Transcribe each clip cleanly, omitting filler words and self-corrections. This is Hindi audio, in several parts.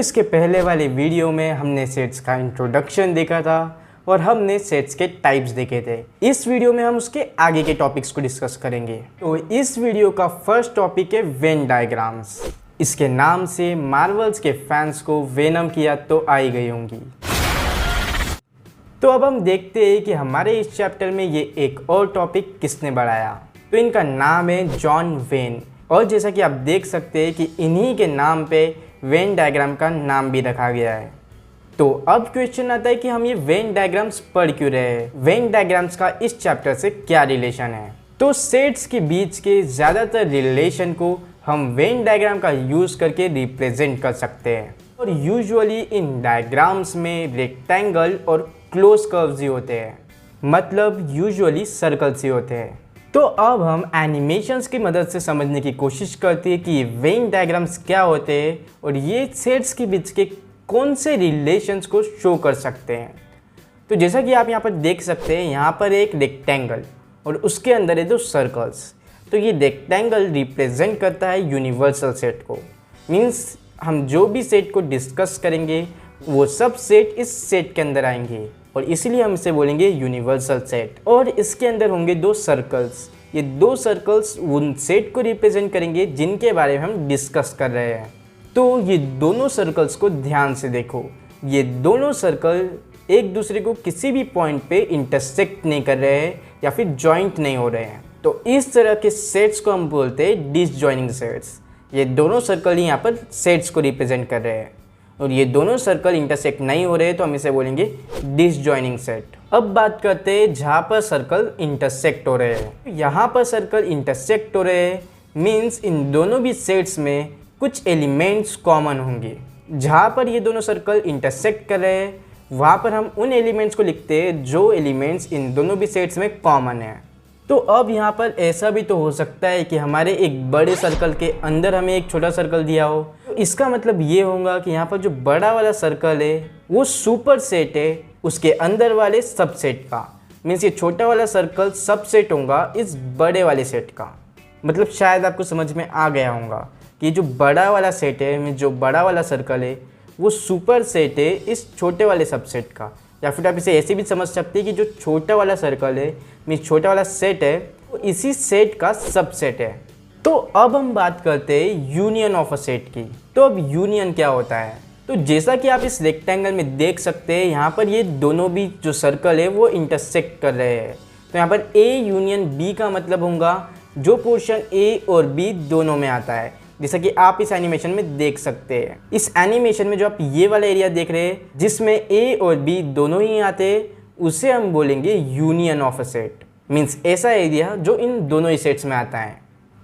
इसके पहले वाले वीडियो में हमने सेट्स का इंट्रोडक्शन देखा था और हमने सेट्स के टाइप्स देखे थे। इस वीडियो में हम उसके आगे के टॉपिक्स को डिस्कस करेंगे। तो इस वीडियो का फर्स्ट टॉपिक है वेन डायग्राम्स। इसके नाम से मार्वल्स के फैंस को वेनम की याद तो आई गई होंगी। तो अब हम देखते हैं कि हमारे इस चैप्टर में ये एक और टॉपिक किसने बढ़ाया। तो इनका नाम है जॉन वेन, और जैसा कि आप देख सकते हैं कि इन्हीं के नाम पे वेन डायग्राम का नाम भी रखा गया है। तो अब क्वेश्चन आता है कि हम ये वेन डायग्राम्स पढ़ क्यों रहे हैं, वेन डायग्राम्स का इस चैप्टर से क्या रिलेशन है। तो सेट्स के बीच के ज़्यादातर रिलेशन को हम वेन डायग्राम का यूज़ करके रिप्रेजेंट कर सकते हैं, और यूजुअली इन डायग्राम्स में रेक्टेंगल और क्लोज कर्व्स ही होते हैं, मतलब यूजुअली सर्कल्स ही होते हैं। तो अब हम एनिमेशंस की मदद से समझने की कोशिश करते हैं कि ये वेन डायग्राम्स क्या होते हैं और ये सेट्स के बीच के कौन से रिलेशंस को शो कर सकते हैं। तो जैसा कि आप यहाँ पर देख सकते हैं, यहाँ पर एक रेक्टेंगल और उसके अंदर है दो सर्कल्स। तो ये रेक्टेंगल रिप्रेजेंट करता है यूनिवर्सल सेट को, मीन्स हम जो भी सेट को डिस्कस करेंगे वो सब सेट इस सेट के अंदर आएंगे, और इसीलिए हम इसे बोलेंगे यूनिवर्सल सेट। और इसके अंदर होंगे दो सर्कल्स। ये दो सर्कल्स उन सेट को रिप्रेजेंट करेंगे जिनके बारे में हम डिस्कस कर रहे हैं। तो ये दोनों सर्कल्स को ध्यान से देखो, ये दोनों सर्कल एक दूसरे को किसी भी पॉइंट पे इंटरसेक्ट नहीं कर रहे हैं या फिर जॉइंट नहीं हो रहे हैं। तो इस तरह के सेट्स को हम बोलते हैं डिसजॉइनिंग सेट्स। ये दोनों सर्कल ही यहाँ पर सेट्स को रिप्रेजेंट कर रहे हैं, और ये दोनों सर्कल इंटरसेक्ट नहीं हो रहे तो हम इसे बोलेंगे डिसजॉइनिंग सेट। अब बात करते हैं जहाँ पर सर्कल इंटरसेक्ट हो रहे हैं। यहाँ पर सर्कल इंटरसेक्ट हो रहे हैं मीन्स इन दोनों भी सेट्स में कुछ एलिमेंट्स कॉमन होंगे। जहाँ पर ये दोनों सर्कल इंटरसेक्ट कर रहे हैं वहाँ पर हम उन एलिमेंट्स को लिखते हैं जो एलिमेंट्स इन दोनों भी सेट्स में कॉमन है। तो अब यहाँ पर ऐसा भी तो हो सकता है कि हमारे एक बड़े सर्कल के अंदर हमें एक छोटा सर्कल दिया हो। तो इसका मतलब ये होगा कि यहाँ पर जो बड़ा वाला सर्कल है वो सुपर सेट है उसके अंदर वाले सबसेट का, मीन्स ये छोटा वाला सर्कल सबसेट होगा इस बड़े वाले सेट का। मतलब शायद आपको समझ में आ गया होगा कि जो बड़ा वाला सेट है, मीन्स जो बड़ा वाला सर्कल है वो सुपर सेट है इस छोटे वाले सबसेट का। या फिर आप इसे ऐसे भी समझ सकते हैं कि जो छोटा वाला सर्कल है मीन्स छोटा वाला सेट है वो इसी सेट का सबसेट है। तो अब हम बात करते हैं यूनियन ऑफ अ सेट की। तो अब यूनियन क्या होता है, तो जैसा कि आप इस रेक्टेंगल में देख सकते हैं यहाँ पर ये दोनों भी जो सर्कल है वो इंटरसेक्ट कर रहे हैं। तो यहाँ पर ए यूनियन बी का मतलब होगा जो पोर्शन ए और बी दोनों में आता है, जैसा कि आप इस एनिमेशन में देख सकते हैं। इस एनिमेशन में जो आप ये वाला एरिया देख रहे हैं जिसमें ए और बी दोनों ही आते हैं उसे हम बोलेंगे union of a set, means ऐसा एरिया जो इन दोनों ही सेट्स में आता है।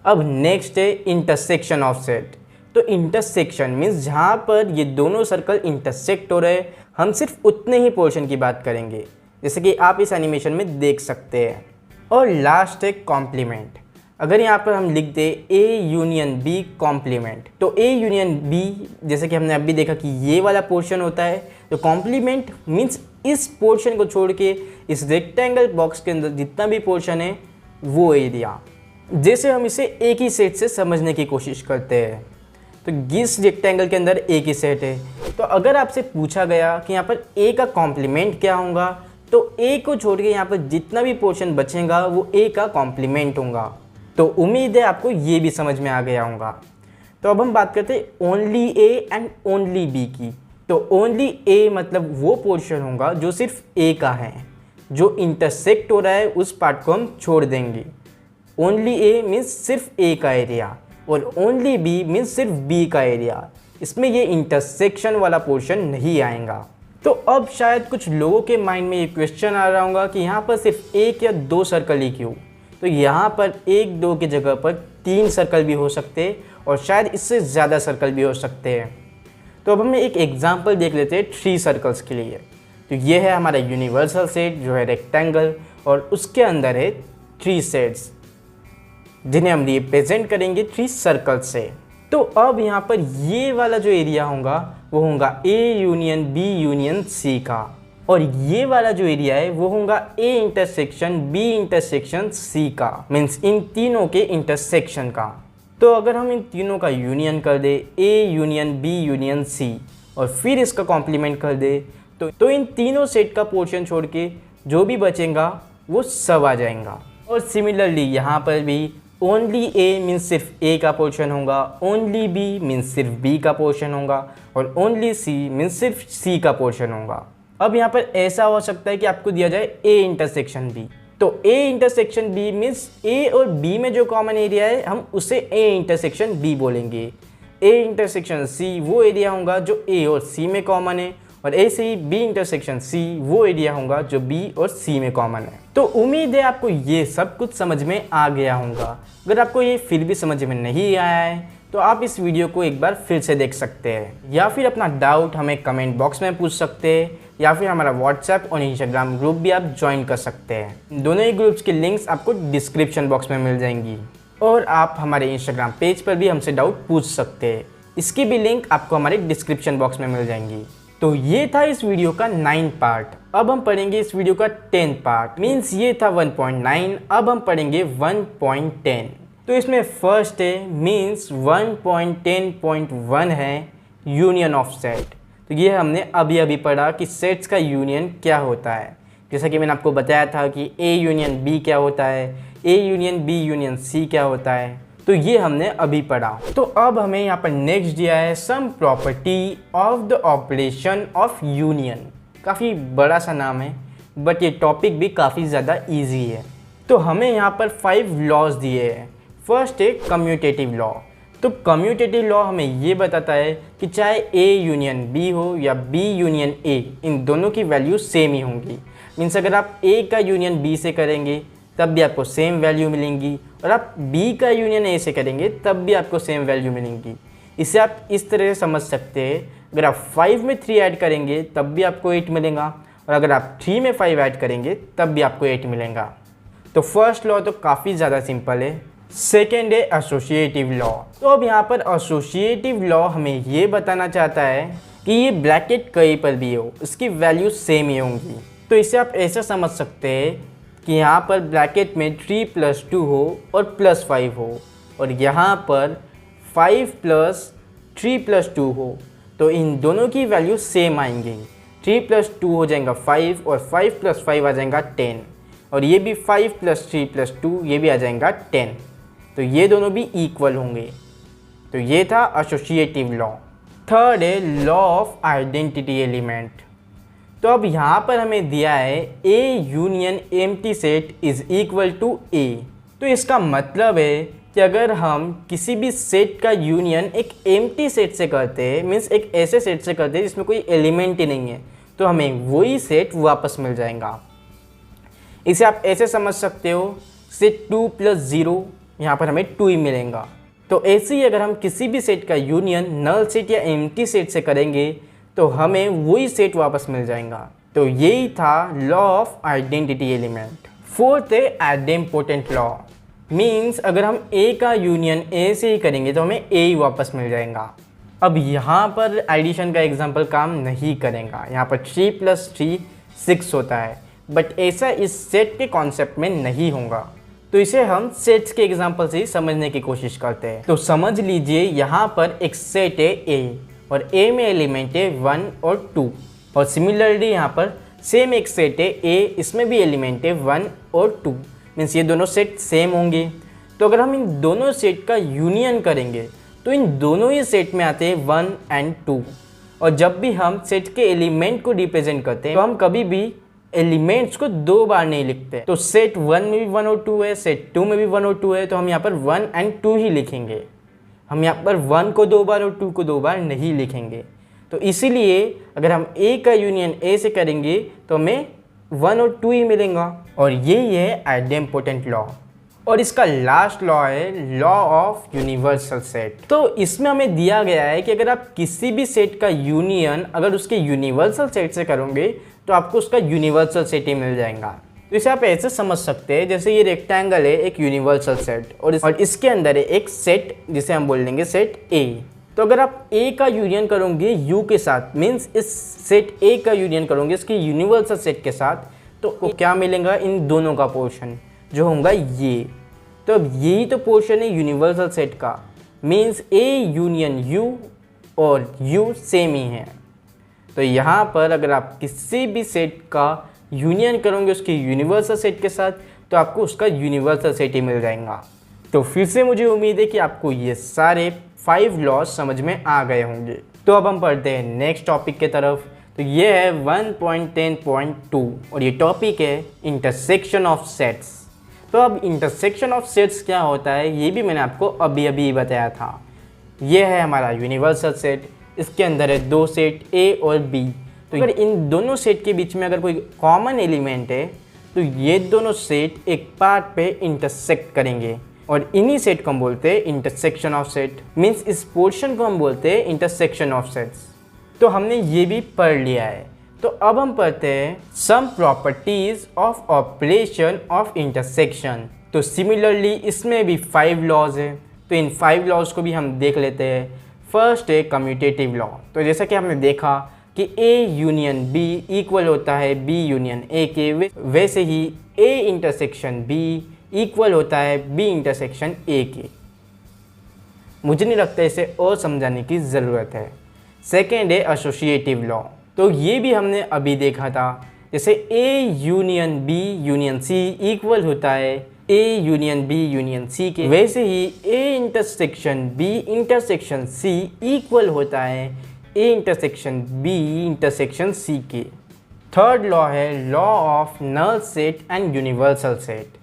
अब नेक्स्ट है इंटरसेक्शन ऑफ सेट। तो इंटरसेक्शन मीन्स जहाँ पर ये दोनों सर्कल इंटरसेक्ट हो रहे हैं हम सिर्फ उतने ही पोर्शन की बात करेंगे, जैसे कि आप इस एनिमेशन में देख सकते हैं। और लास्ट है कॉम्प्लीमेंट। अगर यहाँ पर हम लिख दे ए यूनियन बी कॉम्प्लीमेंट, तो ए यूनियन बी जैसे कि हमने अभी देखा कि ये वाला पोर्शन होता है, तो कॉम्प्लीमेंट मीन्स इस पोर्शन को छोड़ के इस रेक्टेंगल बॉक्स के अंदर जितना भी पोर्शन है वो एरिया। जैसे हम इसे एक ही सेट से समझने की कोशिश करते हैं, तो इस रेक्टेंगल के अंदर एक ही सेट है, तो अगर आपसे पूछा गया कि यहाँ पर ए का कॉम्प्लीमेंट क्या होगा, तो ए को छोड़ के यहाँ पर जितना भी पोर्शन बचेगा वो ए का कॉम्प्लीमेंट होगा। तो उम्मीद है आपको ये भी समझ में आ गया होगा। तो अब हम बात करते हैं only A and only B की। तो ओनली ए मतलब वो पोर्शन होगा जो सिर्फ ए का है, जो इंटरसेक्ट हो रहा है उस पार्ट को हम छोड़ देंगे। ओनली ए मीन्स सिर्फ ए का एरिया, और ओनली बी मीन्स सिर्फ बी का एरिया। इसमें ये इंटरसेक्शन वाला पोर्शन नहीं आएगा। तो अब शायद कुछ लोगों के माइंड में ये क्वेश्चन आ रहा होगा कि यहाँ पर सिर्फ एक या दो सर्कल ही क्यों। तो यहाँ पर एक दो की जगह पर 3 सर्कल भी हो सकते हैं, और शायद इससे ज़्यादा सर्कल भी हो सकते हैं। तो अब हम एक एग्जांपल देख लेते हैं 3 सर्कल्स के लिए। तो ये है हमारा यूनिवर्सल सेट जो है रेक्टेंगल, और उसके अंदर है 3 सेट्स जिन्हें हम रिप्रेजेंट करेंगे 3 सर्कल से। तो अब यहाँ पर ये वाला जो एरिया होगा वो होगा A union B union C का, और ये वाला जो एरिया है वो होगा A intersection B intersection C का, मीन्स इन तीनों के इंटरसेक्शन का। तो अगर हम इन तीनों का यूनियन कर दे A union B union C, और फिर इसका कॉम्प्लीमेंट कर दे तो इन तीनों सेट का पोर्शन छोड़ के जो भी बचेगा वो सब आ जाएगा। और सिमिलरली यहाँ पर भी ओनली ए मीन्स सिर्फ ए का पोर्शन होगा, ओनली बी मीन्स सिर्फ बी का पोर्शन होगा और ओनली सी मीन्स सिर्फ सी का पोर्शन होगा। अब यहाँ पर ऐसा हो सकता है कि आपको दिया जाए ए इंटरसेक्शन बी, तो ए इंटरसेक्शन बी मीन्स ए और बी में जो कॉमन एरिया है हम उसे ए इंटरसेक्शन बी बोलेंगे। ए इंटरसेक्शन सी वो एरिया होगा जो ए और सी में कॉमन है, और ऐसे ही बी इंटरसेक्शन सी वो एरिया होगा जो बी और सी में कॉमन है। तो उम्मीद है आपको ये सब कुछ समझ में आ गया होगा। अगर आपको ये फिर भी समझ में नहीं आया है तो आप इस वीडियो को एक बार फिर से देख सकते हैं, या फिर अपना डाउट हमें कमेंट बॉक्स में पूछ सकते हैं, या फिर हमारा व्हाट्सएप और इंस्टाग्राम ग्रुप भी आप ज्वाइन कर सकते हैं। दोनों ही ग्रुप्स की लिंक्स आपको डिस्क्रिप्शन बॉक्स में मिल जाएंगी, और आप हमारे इंस्टाग्राम पेज पर भी हमसे डाउट पूछ सकते हैं, इसकी भी लिंक आपको हमारे डिस्क्रिप्शन बॉक्स में मिल जाएंगी। तो ये था इस वीडियो का 9 पार्ट। अब हम पढ़ेंगे इस वीडियो का 10 पार्ट, मीन्स ये था 1.9, अब हम पढ़ेंगे 1.10। तो इसमें फर्स्ट है मीन्स 1.10.1 है यूनियन ऑफ सेट। तो ये हमने अभी अभी पढ़ा कि सेट्स का यूनियन क्या होता है। जैसा कि मैंने आपको बताया था कि ए यूनियन बी क्या होता है, A union B union C क्या होता है, तो ये हमने अभी पढ़ा। तो अब हमें यहाँ पर नेक्स्ट दिया है sum property of the operation of union. काफ़ी बड़ा सा नाम है बट ये टॉपिक भी काफ़ी ज़्यादा इजी है। तो हमें यहाँ पर 5 लॉज दिए हैं। फर्स्ट है कम्यूटेटिव लॉ। तो कम्यूटेटिव लॉ हमें ये बताता है कि चाहे ए यूनियन बी हो या बी यूनियन ए, इन दोनों की वैल्यू सेम ही होंगी। मीन्स अगर आप ए का यूनियन बी से करेंगे तब भी आपको सेम वैल्यू मिलेंगी, और आप बी का यूनियन ए से करेंगे तब भी आपको सेम वैल्यू मिलेंगी। इसे आप इस तरह से समझ सकते हैं, अगर आप 5 में 3 ऐड करेंगे तब भी आपको 8 मिलेगा, और अगर आप 3 में 5 ऐड करेंगे तब भी आपको 8 मिलेगा। तो फर्स्ट लॉ तो काफ़ी ज़्यादा सिंपल है। सेकेंड है एसोसिएटिव लॉ। तो अब यहाँ पर एसोसिएटिव लॉ हमें ये बताना चाहता है कि ये ब्रैकेट कहीं पर भी हो इसकी वैल्यू सेम ही होंगी। तो इसे आप ऐसा समझ सकते हैं कि यहाँ पर ब्रैकेट में 3 + 2 हो और +5 हो, और यहाँ पर 5 + 3 + 2 हो, तो इन दोनों की वैल्यू सेम आएंगी। 3 + 2 हो जाएगा 5 और 5 + 5 आ जाएगा 10, और ये भी 5 + 3 + 2 ये भी आ जाएगा 10, तो ये दोनों भी इक्वल होंगे। तो ये था एसोसिएटिव लॉ। थर्ड है लॉ ऑफ आइडेंटिटी एलिमेंट। तो अब यहाँ पर हमें दिया है A union empty set is equal to A. तो इसका मतलब है कि अगर हम किसी भी सेट का यूनियन एक एम्प्टी सेट से करते हैं, मीन्स एक ऐसे सेट से करते हैं जिसमें कोई एलिमेंट ही नहीं है, तो हमें वही सेट वापस मिल जाएगा। इसे आप ऐसे समझ सकते हो, सेट 2 + 0, यहाँ पर हमें 2 ही मिलेगा। तो ऐसे ही अगर हम किसी भी सेट का यूनियन नल सेट या एम्प्टी सेट से करेंगे तो हमें वही सेट वापस मिल जाएगा। तो यही था law of identity element. Fourth है आइडेम्पोटेंट लॉ। मीन्स अगर हम ए का यूनियन ए से ही करेंगे तो हमें ए ही वापस मिल जाएगा। अब यहाँ पर एडिशन का एग्जांपल काम नहीं करेगा। यहाँ पर 3 + 3 6 होता है, बट ऐसा इस सेट के कॉन्सेप्ट में नहीं होगा। तो इसे हम सेट्स के एग्जांपल से ही समझने की कोशिश करते हैं। तो समझ लीजिए यहाँ पर एक सेट है ए, और ए में एलिमेंट है 1 और 2, और सिमिलरली यहाँ पर सेम एक सेट है ए, इसमें भी एलिमेंट है 1 और 2, मीन्स ये दोनों सेट सेम होंगे। तो अगर हम इन दोनों सेट का यूनियन करेंगे तो इन दोनों ही सेट में आते हैं 1 और 2, और जब भी हम सेट के एलिमेंट को रिप्रेजेंट करते हैं तो हम कभी भी एलिमेंट्स को 2 बार नहीं लिखते। तो सेट 1 में भी 1 और 2 है, सेट 2 में भी 1 और 2 है, तो हम यहाँ पर 1 और 2 ही लिखेंगे। हम यहाँ पर 1 को 2 बार और 2 को 2 बार नहीं लिखेंगे। तो इसीलिए अगर हम ए का यूनियन ए से करेंगे तो हमें 1 और 2 ही मिलेगा, और यही है आइडेम्पोटेंट लॉ। और इसका लास्ट लॉ है लॉ ऑफ यूनिवर्सल सेट। तो इसमें हमें दिया गया है कि अगर आप किसी भी सेट का यूनियन अगर उसके यूनिवर्सल सेट से करोगे तो आपको उसका यूनिवर्सल सेट ही मिल जाएगा। तो इसे आप ऐसे समझ सकते हैं, जैसे ये रेक्टेंगल है एक यूनिवर्सल सेट, और इसके अंदर है एक सेट जिसे हम बोल देंगे सेट ए। तो अगर आप ए का यूनियन करोगे यू के साथ, मीन्स इस सेट ए का यूनियन करोगे इसके यूनिवर्सल सेट के साथ, तो क्या मिलेगा, इन दोनों का पोर्शन जो होगा ये। तो अब यही तो पोर्शन है यूनिवर्सल सेट का, मीन्स ए यूनियन यू और यू सेम ही है। तो यहाँ पर अगर आप किसी भी सेट का यूनियन करोगे उसके यूनिवर्सल सेट के साथ तो आपको उसका यूनिवर्सल सेट ही मिल जाएगा। तो फिर से मुझे उम्मीद है कि आपको ये सारे 5 लॉज समझ में आ गए होंगे। तो अब हम पढ़ते हैं नेक्स्ट टॉपिक के तरफ। तो ये है 1.10.2 और ये टॉपिक है इंटरसेक्शन ऑफ सेट्स। तो अब इंटरसेक्शन ऑफ सेट्स क्या होता है ये भी मैंने आपको अभी अभी बताया था। ये है हमारा यूनिवर्सल सेट, इसके अंदर है 2 सेट A और B। तो अगर इन दोनों सेट के बीच में अगर कोई कॉमन एलिमेंट है तो ये दोनों सेट एक पार्ट पे इंटरसेक्ट करेंगे और इन्हीं सेट को हम बोलते हैं इंटरसेक्शन ऑफ सेट। मीन्स इस पोर्शन को हम बोलते हैं इंटरसेक्शन ऑफ सेट्स। तो हमने ये भी पढ़ लिया है। तो अब हम पढ़ते हैं some properties of operation of intersection. So similarly इसमें भी 5 लॉज है, तो इन 5 लॉज को भी हम देख लेते हैं। फर्स्ट है कम्यूटेटिव लॉ। तो जैसा कि हमने देखा कि A यूनियन B इक्वल होता है B यूनियन A के, वैसे ही A इंटरसेक्शन B इक्वल होता है B इंटरसेक्शन A के। मुझे नहीं लगता इसे और समझाने की ज़रूरत है। सेकेंड है एसोसिएटिव लॉ। तो ये भी हमने अभी देखा था। जैसे A union B union C equal होता है A union B union C के, वैसे ही A intersection B intersection C equal होता है A intersection B intersection C के। थर्ड लॉ है law of null set and universal set.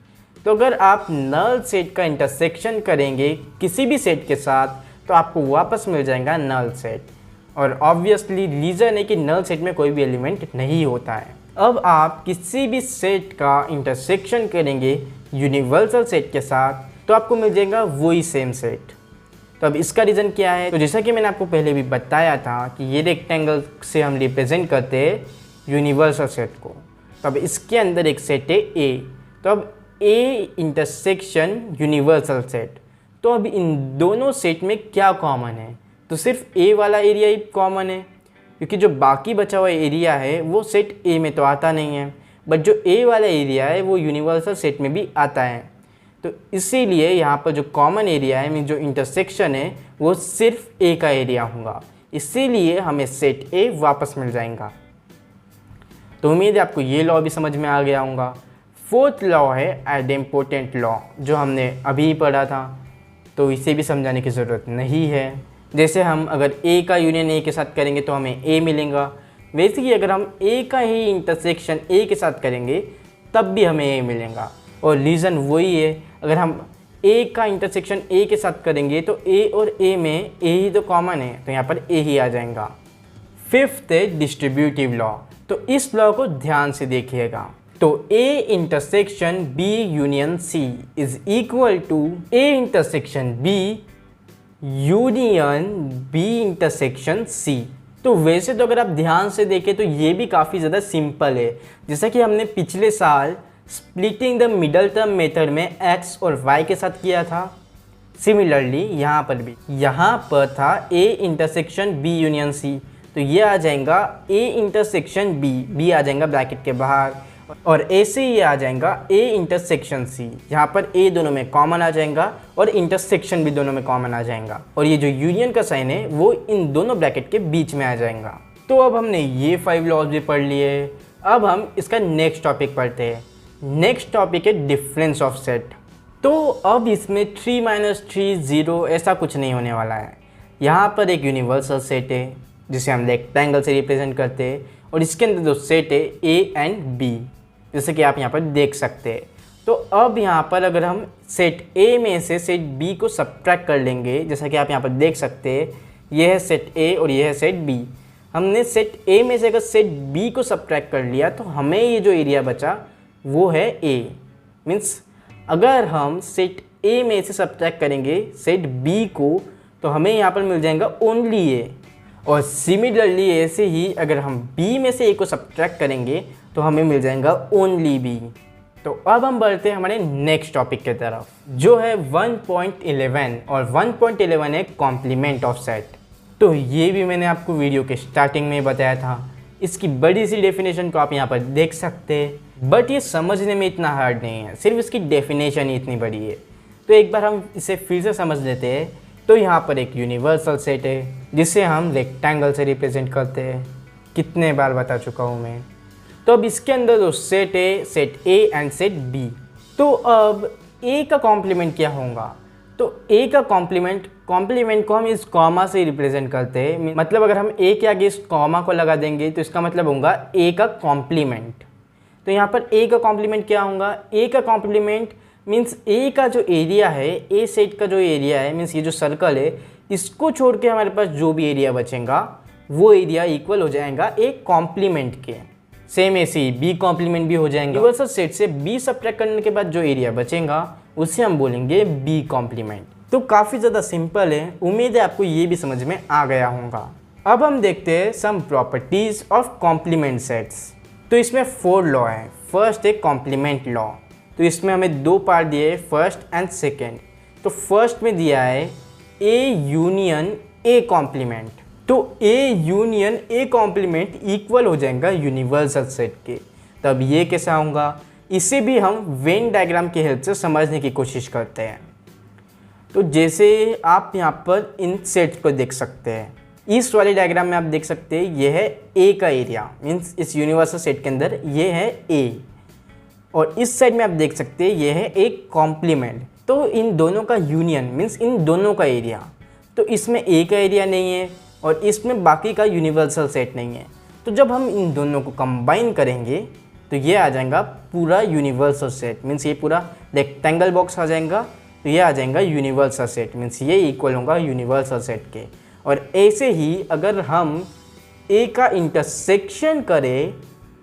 तो अगर आप नल सेट का इंटरसेक्शन करेंगे किसी भी सेट के साथ तो आपको वापस मिल जाएगा नल सेट। और ऑब्वियसली रीज़न है कि नल सेट में कोई भी एलिमेंट नहीं होता है। अब आप किसी भी सेट का इंटरसेक्शन करेंगे यूनिवर्सल सेट के साथ तो आपको मिल जाएगा वही सेम सेट। तो अब इसका रीज़न क्या है? तो जैसा कि मैंने आपको पहले भी बताया था कि ये रेक्टेंगल से हम रिप्रेजेंट करते हैं यूनिवर्सल सेट को। तो अब इसके अंदर एक सेट है A। तो अब A इंटरसेक्शन यूनिवर्सल सेट। तो अब इन दोनों सेट में क्या कॉमन है? तो सिर्फ A वाला एरिया ही कॉमन है, क्योंकि जो बाकी बचा हुआ एरिया है वो सेट A में तो आता नहीं है, बट जो A वाला एरिया है वो यूनिवर्सल सेट में भी आता है। तो इसीलिए यहाँ पर जो कॉमन एरिया है मीन जो इंटरसेक्शन है वो सिर्फ A का एरिया होगा, इसीलिए हमें सेट A वापस मिल जाएगा। तो उम्मीद है आपको ये लॉ भी समझ में आ गया होगा। फोर्थ लॉ है आइडेम्पोटेंट लॉ, जो हमने अभी पढ़ा था, तो इसे भी समझाने की ज़रूरत नहीं है। जैसे हम अगर A का यूनियन A के साथ करेंगे तो हमें A मिलेगा, वैसे ही अगर हम A का ही इंटरसेक्शन A के साथ करेंगे तब भी हमें A मिलेगा। और रीज़न वही है, अगर हम A का इंटरसेक्शन A के साथ करेंगे तो A और A में A ही तो कॉमन है, तो यहाँ पर A ही आ जाएगा। फिफ्थ है डिस्ट्रीब्यूटिव लॉ। तो इस लॉ को ध्यान से देखिएगा। तो A intersection B union C is equal to A intersection B union B intersection C। तो वैसे तो अगर आप ध्यान से देखें तो ये भी काफ़ी ज़्यादा सिंपल है। जैसा कि हमने पिछले साल splitting the middle term method में x और y के साथ किया था, सिमिलरली यहाँ पर भी, यहाँ पर था A intersection B union C, तो ये आ जाएगा A इंटरसेक्शन B आ जाएगा ब्रैकेट के बाहर, और ऐसे ही आ जाएगा A इंटरसेक्शन C। यहाँ पर A दोनों में कॉमन आ जाएगा और इंटरसेक्शन भी दोनों में कॉमन आ जाएगा, और ये जो यूनियन का साइन है वो इन दोनों ब्रैकेट के बीच में आ जाएगा। तो अब हमने ये 5 लॉज भी पढ़ लिए। अब हम इसका नेक्स्ट टॉपिक पढ़ते हैं। नेक्स्ट टॉपिक है डिफरेंस ऑफ सेट। तो अब इसमें 3 - 3 0 ऐसा कुछ नहीं होने वाला है। यहाँ पर एक यूनिवर्सल सेट है जिसे हम रेक्टेंगल से रिप्रेजेंट करते हैं, और इसके अंदर जो सेट है A एंड B, जैसे कि आप यहाँ पर देख सकते हैं। तो अब यहाँ पर अगर हम सेट A में से सेट B को सब्ट्रैक्ट कर लेंगे, जैसा कि आप यहाँ पर देख सकते हैं, ये है सेट A और ये है सेट B। हमने सेट A में से अगर सेट B को सब्ट्रैक्ट कर लिया तो हमें ये जो एरिया बचा वो है A। मीन्स अगर हम सेट A में से सब्ट्रैक्ट करेंगे सेट B को तो हमें यहाँ पर मिल जाएगा ओनली A, और सिमिलरली ऐसे ही अगर हम B में से A को सब्ट्रैक्ट करेंगे तो हमें मिल जाएगा ओनली B। तो अब हम बढ़ते हैं हमारे नेक्स्ट टॉपिक की तरफ, जो है 1.11, और 1.11 है कॉम्प्लीमेंट ऑफ सेट। तो ये भी मैंने आपको वीडियो के स्टार्टिंग में बताया था। इसकी बड़ी सी डेफिनेशन को आप यहाँ पर देख सकते हैं, बट ये समझने में इतना हार्ड नहीं है, सिर्फ इसकी डेफिनेशन ही इतनी बड़ी है। तो एक बार हम इसे फिर से समझ लेते हैं। तो यहाँ पर एक यूनिवर्सल सेट है जिसे हम रेक्टेंगल से रिप्रेजेंट करते हैं। कितने बार बता चुका हूँ मैं। तो अब इसके अंदर जो सेट है, set A and set B. तो अब ए का कॉम्प्लीमेंट क्या होगा? तो ए का कॉम्प्लीमेंट को हम इस कॉमा से रिप्रेजेंट करते हैं। मतलब अगर हम ए के आगे इस कॉमा को लगा देंगे तो इसका मतलब होगा ए का कॉम्प्लीमेंट। तो यहाँ पर ए का कॉम्प्लीमेंट क्या होगा? ए का कॉम्प्लीमेंट मीन्स ए का जो एरिया है, ए सेट का जो एरिया है, मीन्स ये जो सर्कल है, इसको छोड़ के हमारे पास जो भी एरिया बचेगा वो एरिया इक्वल हो जाएगा ए कॉम्प्लीमेंट के। सेम ऐसे ही बी कॉम्प्लीमेंट भी हो जाएंगे। यूनिवर्सल सेट से बी सब्ट्रैक्ट करने के बाद जो एरिया बचेगा उसे हम बोलेंगे बी कॉम्प्लीमेंट। तो काफ़ी ज़्यादा सिंपल है, उम्मीद है आपको ये भी समझ में आ गया होगा। अब हम देखते हैं some properties of complement sets. तो इसमें 4 लॉ है। फर्स्ट है कॉम्प्लीमेंट लॉ। तो इसमें हमें 2 पार्ट दिए हैं, फर्स्ट एंड सेकेंड। तो फर्स्ट में दिया है ए यूनियन ए कॉम्प्लीमेंट। तो A union A complement equal हो जाएगा यूनिवर्सल सेट के। तब ये कैसा होगा? इसे भी हम वेन डायग्राम की हेल्प से समझने की कोशिश करते हैं। तो जैसे आप यहाँ पर इन सेट्स को देख सकते हैं, इस वाले डायग्राम में आप देख सकते हैं ये है ए का एरिया, मीन्स इस यूनिवर्सल सेट के अंदर ये है ए, और इस साइड में आप देख सकते हैं ये है एक कॉम्प्लीमेंट। तो इन दोनों का यूनियन मीन्स इन दोनों का एरिया। तो इसमें ए का एरिया नहीं है और इसमें बाकी का यूनिवर्सल सेट नहीं है। तो जब हम इन दोनों को कंबाइन करेंगे तो ये आ जाएगा पूरा यूनिवर्सल सेट, मीन्स ये पूरा रेक्टेंगल बॉक्स आ जाएगा। तो ये आ जाएगा यूनिवर्सल सेट, मीन्स ये इक्वल होगा यूनिवर्सल सेट के। और ऐसे ही अगर हम ए का इंटरसेक्शन करें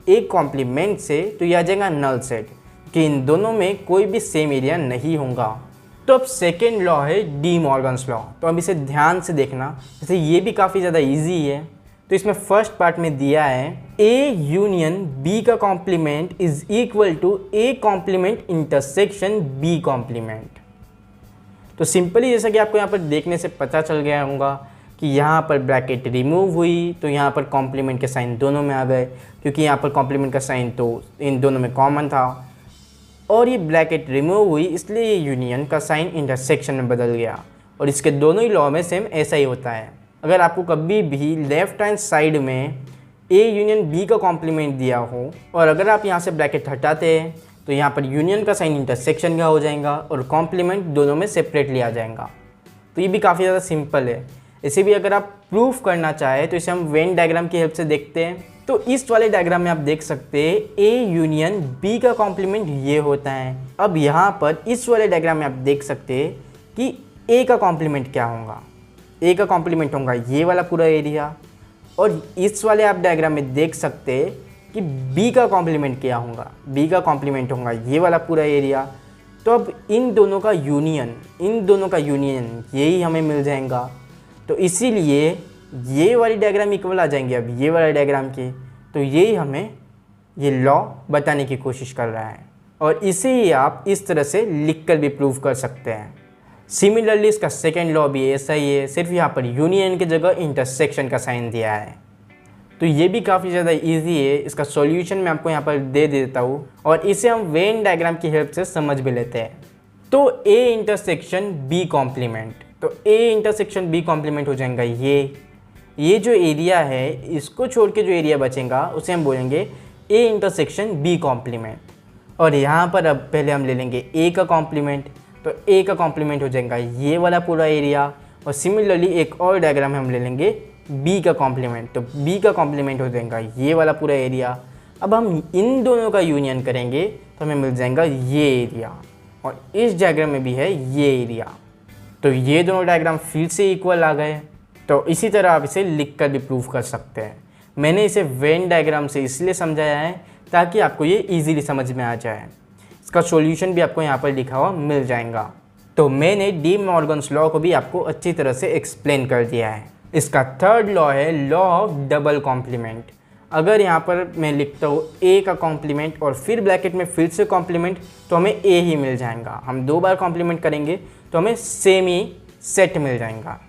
ए कॉम्प्लीमेंट से तो ये आ जाएगा नल सेट, कि इन दोनों में कोई भी सेम एरिया नहीं होगा। तो अब सेकेंड लॉ है डी मॉर्गन्स लॉ। तो अब इसे ध्यान से देखना, जैसे ये भी काफ़ी ज़्यादा इजी है। तो इसमें फर्स्ट पार्ट में दिया है ए यूनियन बी का complement is equal to A complement intersection B complement. तो सिंपली जैसा कि आपको यहाँ पर देखने से पता चल गया होगा कि यहाँ पर ब्रैकेट रिमूव हुई तो यहाँ पर कॉम्प्लीमेंट के साइन दोनों में आ गए, क्योंकि यहाँ पर कॉम्प्लीमेंट का साइन तो इन दोनों में कॉमन था, और ये ब्रैकेट रिमूव हुई इसलिए ये यूनियन का साइन इंटरसेक्शन में बदल गया। और इसके दोनों ही लॉ में सेम ऐसा ही होता है। अगर आपको कभी भी लेफ्ट हैंड साइड में ए यूनियन बी का कॉम्प्लीमेंट दिया हो और अगर आप यहाँ से ब्रैकेट हटाते हैं तो यहाँ पर यूनियन का साइन इंटरसेक्शन का हो जाएगा और कॉम्प्लीमेंट दोनों में सेपरेटली आ जाएगा। तो ये भी काफ़ी ज़्यादा सिंपल है। इसे भी अगर आप प्रूफ करना चाहें तो इसे हम वेन डायग्राम की हेल्प से देखते हैं। तो इस वाले डायग्राम में आप देख सकते हैं ए यूनियन बी का कॉम्प्लीमेंट ये होता है। अब यहाँ पर इस वाले डायग्राम में आप देख सकते हैं कि ए का कॉम्प्लीमेंट क्या होगा। ए का कॉम्प्लीमेंट होगा ये वाला पूरा एरिया, और इस वाले आप डायग्राम में देख सकते हैं कि बी का कॉम्प्लीमेंट क्या होगा। बी का कॉम्प्लीमेंट होगा ये वाला पूरा एरिया। तो अब इन दोनों का यूनियन यही हमें मिल जाएगा। तो इसीलिए ये वाली डायग्राम इक्वल आ जाएंगे अब ये वाला डायग्राम के। तो यही हमें ये लॉ बताने की कोशिश कर रहा है, और इसे ही आप इस तरह से लिखकर भी प्रूव कर सकते हैं। सिमिलरली इसका सेकेंड लॉ भी ऐसा ही है, सिर्फ यहाँ पर यूनियन की जगह इंटरसेक्शन का साइन दिया है। तो ये भी काफ़ी ज़्यादा इजी है। इसका सॉल्यूशन मैं आपको यहाँ पर दे देता हूँ और इसे हम वेन डायग्राम की हेल्प से समझ भी लेते हैं। तो ए इंटरसेक्शन बी कॉम्प्लीमेंट, तो ए इंटरसेक्शन बी कॉम्प्लीमेंट हो जाएगा ये जो एरिया है इसको छोड़ के जो एरिया बचेगा उसे हम बोलेंगे ए इंटरसेक्शन बी कॉम्प्लीमेंट। और यहाँ पर अब पहले हम ले लेंगे ए का कॉम्प्लीमेंट, तो ए का कॉम्प्लीमेंट हो जाएगा ये वाला पूरा एरिया। और सिमिलरली एक और डायग्राम हम ले लेंगे बी का कॉम्प्लीमेंट, तो बी का कॉम्प्लीमेंट हो जाएगा ये वाला पूरा एरिया। अब हम इन दोनों का यूनियन करेंगे तो हमें मिल जाएगा ये एरिया, और इस डायग्राम में भी है ये एरिया। तो ये दोनों डायग्राम फिर से इक्वल आ गए। तो इसी तरह आप इसे लिख कर भी प्रूव कर सकते हैं। मैंने इसे वेन डायग्राम से इसलिए समझाया है ताकि आपको ये इजीली समझ में आ जाए। इसका सॉल्यूशन भी आपको यहाँ पर लिखा हुआ मिल जाएगा। तो मैंने डी मॉर्गन्स लॉ को भी आपको अच्छी तरह से एक्सप्लेन कर दिया है। इसका थर्ड लॉ है लॉ ऑफ डबल कॉम्प्लीमेंट। अगर यहाँ पर मैं लिखता हूँ ए का कॉम्प्लीमेंट और फिर ब्रैकेट में फिर से कॉम्प्लीमेंट, तो हमें ए ही मिल जाएगा। हम 2 बार कॉम्प्लीमेंट करेंगे तो हमें सेम ही सेट मिल जाएगा।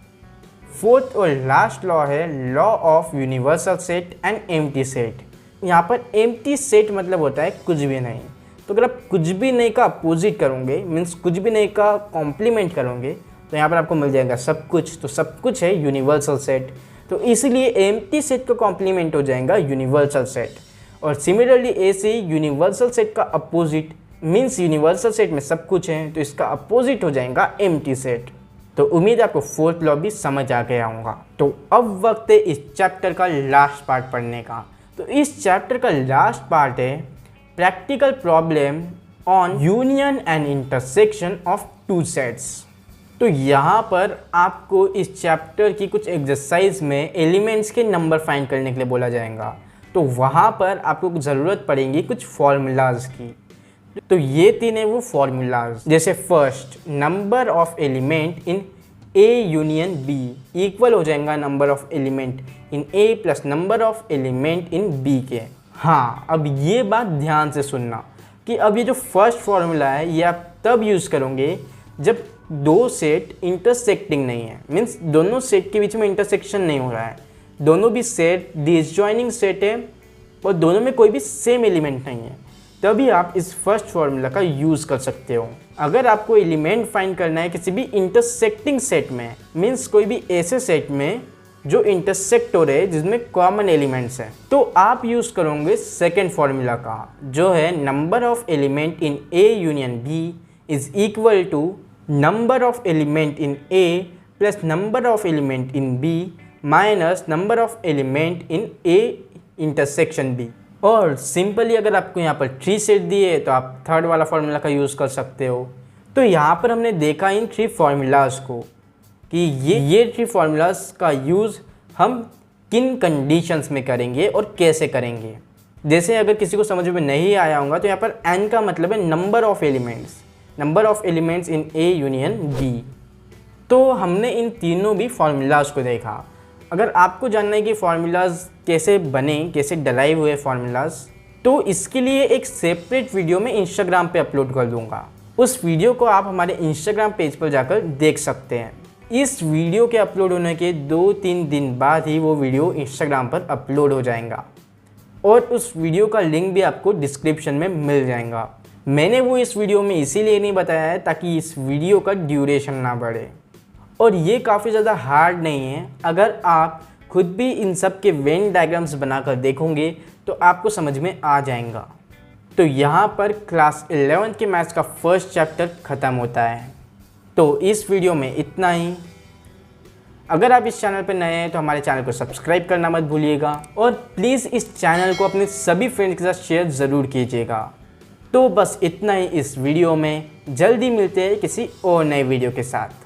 फोर्थ और लास्ट लॉ है law of universal set and empty set. यहाँ पर एम्प्टी सेट मतलब होता है कुछ भी नहीं। तो अगर आप कुछ भी नहीं का अपोजिट करोगे, मीन्स कुछ भी नहीं का कॉम्प्लीमेंट करोगे, तो यहाँ पर आपको मिल जाएगा सब कुछ। तो सब कुछ है यूनिवर्सल सेट। तो इसलिए एम्प्टी सेट का कॉम्प्लीमेंट हो जाएगा यूनिवर्सल सेट। और सिमिलरली ऐसे ही यूनिवर्सल सेट का अपोजिट मीन्स यूनिवर्सल सेट में सब कुछ है, तो इसका अपोजिट हो जाएगा एम्प्टी सेट। तो उम्मीद है आपको फोर्थ लॉ भी समझ आ गया होगा। तो अब वक्त है इस चैप्टर का लास्ट पार्ट पढ़ने का। तो इस चैप्टर का लास्ट पार्ट है practical problem on union and intersection of two sets. तो यहाँ पर आपको इस चैप्टर की कुछ एक्सरसाइज में एलिमेंट्स के नंबर फाइंड करने के लिए बोला जाएगा। तो वहाँ पर आपको ज़रूरत पड़ेगी कुछ फॉर्मूलाज की। तो ये तीन है वो फॉर्मूलाज, जैसे first number of element in A union B equal हो जाएगा number of element in A plus number of element in B के। हाँ, अब ये बात ध्यान से सुनना कि अब ये जो फर्स्ट फॉर्मूला है ये आप तब यूज़ करोगे जब दो सेट इंटरसेक्टिंग नहीं है, मीन्स दोनों सेट के बीच में इंटरसेक्शन नहीं हो रहा है, दोनों भी सेट डिसजॉइनिंग सेट है और दोनों में कोई भी सेम एलिमेंट नहीं है, तभी आप इस फर्स्ट फॉर्मूला का यूज़ कर सकते हो। अगर आपको एलिमेंट फाइंड करना है किसी भी इंटरसेक्टिंग सेट में, मीन्स कोई भी ऐसे सेट में जो इंटरसेक्ट हो रहे हैं जिसमें कॉमन एलिमेंट्स हैं, तो आप यूज़ करोगे सेकेंड फॉर्मूला का, जो है number of element in A union B is equal to number of element in A plus number of element in B minus number of element in A intersection B. और सिंपली अगर आपको यहाँ पर 3 सेट दिए तो आप थर्ड वाला फार्मूला का यूज़ कर सकते हो। तो यहाँ पर हमने देखा इन 3 फार्मूलाज को कि ये 3 फार्मूलाज का यूज़ हम किन कंडीशंस में करेंगे और कैसे करेंगे। जैसे अगर किसी को समझ में नहीं आया होगा तो यहाँ पर n का मतलब है number of elements in A union B. तो हमने इन तीनों भी फार्मूलाज को देखा। अगर आपको जानना है कि फार्मूलाज कैसे बने, कैसे डराइव हुए फार्मूलाज, तो इसके लिए एक सेपरेट वीडियो मैं इंस्टाग्राम पे अपलोड कर दूंगा। उस वीडियो को आप हमारे इंस्टाग्राम पेज पर जाकर देख सकते हैं। इस वीडियो के अपलोड होने के 2-3 दिन बाद ही वो वीडियो इंस्टाग्राम पर अपलोड हो जाएगा और उस वीडियो का लिंक भी आपको डिस्क्रिप्शन में मिल जाएगा। मैंने वो इस वीडियो में इसीलिए नहीं बताया है ताकि इस वीडियो का ड्यूरेशन ना बढ़े, और ये काफ़ी ज़्यादा हार्ड नहीं है। अगर आप खुद भी इन सब के वेन डायग्राम्स बनाकर देखोगे तो आपको समझ में आ जाएगा। तो यहाँ पर क्लास 11 के मैथ्स का फर्स्ट चैप्टर ख़त्म होता है। तो इस वीडियो में इतना ही। अगर आप इस चैनल पर नए हैं तो हमारे चैनल को सब्सक्राइब करना मत भूलिएगा और प्लीज़ इस चैनल को अपने सभी फ्रेंड्स के साथ शेयर ज़रूर कीजिएगा। तो बस इतना ही इस वीडियो में। जल्दी मिलते हैं किसी और नए वीडियो के साथ।